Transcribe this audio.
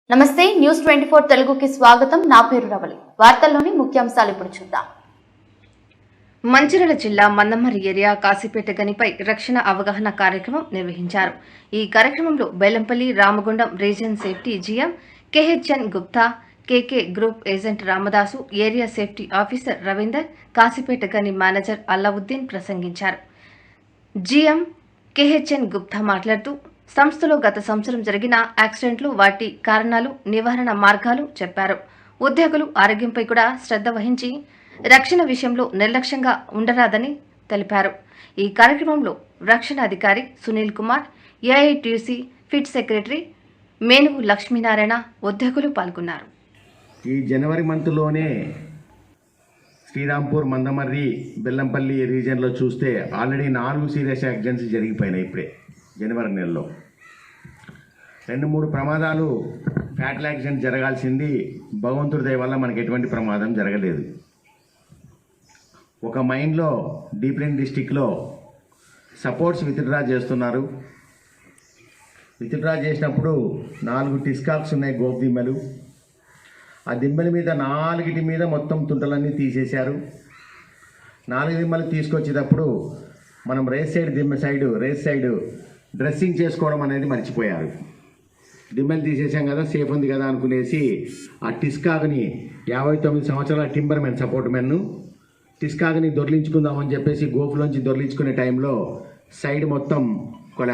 నమస్తే న్యూస్ 24 తెలుగుకి స్వాగతం. నా పేరు రవలి. వార్తల్లోని ముఖ్యాంశాలు ఇప్పుడు చూద్దాం. మంచిర్యాల జిల్లా మందమర్రి ఏరియా కాశీపేట గనిపై రక్షణ అవగాహన కార్యక్రమం నిర్వహించారు. ఈ కార్యక్రమంలో Bellampalli Ramagundam region safety GM KHN Gupta, KK group agent Ramadasu, area safety officer Ravinder, Kasipet గని మేనేజర్ అల్లావుద్దీన్ ప్రసంగించారు. GM KHN గుప్తా మాట్లాడుతూ సంస్థలో గత సంవత్సరం జరిగిన యాక్సిడెంట్లు, వాటి కారణాలు, నివారణ మార్గాలు చెప్పారు. ఉద్యోగులు ఆరోగ్యంపై కూడా శ్రద్ధ వహించి రక్షణ విషయంలో నిర్లక్ష్యంగా ఉండరాదని తెలిపారు. ఈ కార్యక్రమంలో రక్షణ అధికారి Sunil Kumar, AITUC pit secretary Menugu Lakshminarayana, ఉద్యోగులు పాల్గొన్నారు. ఈ జనవరి మంత్లోనే శ్రీరాంపూర్, మందమర్రి, బెల్లంపల్లి రీజియన్లో చూస్తే ఆల్రెడీ 4 సీరియస్ యాక్సిడెంట్స్ జరిగిపోయినాయి. ఇప్పుడే జనవరి నెలలో 2-3 ప్రమాదాలు ఫ్యాటల్ యాక్సిడెంట్ జరగాల్సింది భగవంతుడి దయ వల్ల మనకి ఎటువంటి ప్రమాదం జరగలేదు. ఒక మైన్లో డీప్లైన్ డిస్టిక్లో సపోర్ట్స్ విత్డ్రా చేస్తున్నారు. విత్డ్రా చేసినప్పుడు 4 టిస్కాక్స్ ఉన్నాయి, గోపు దిమ్మలు. ఆ దిమ్మల మీద 4 మీద మొత్తం తుంటలన్నీ తీసేశారు. 4 దిమ్మలు తీసుకొచ్చేటప్పుడు మనం రేస్ సైడ్ డ్రెస్సింగ్ చేసుకోవడం అనేది మర్చిపోయారు. దిమ్మలు తీసేసాం కదా, సేఫ్ ఉంది కదా అనుకునేసి ఆ టిస్కాగ్ని 59 సంవత్సరాల టింబర్ మెన్, సపోర్ట్ మెన్ను టిస్కాగ్ని దొర్లించుకుందామని చెప్పేసి గోపులోంచి దొర్లించుకునే టైంలో సైడ్ మొత్తం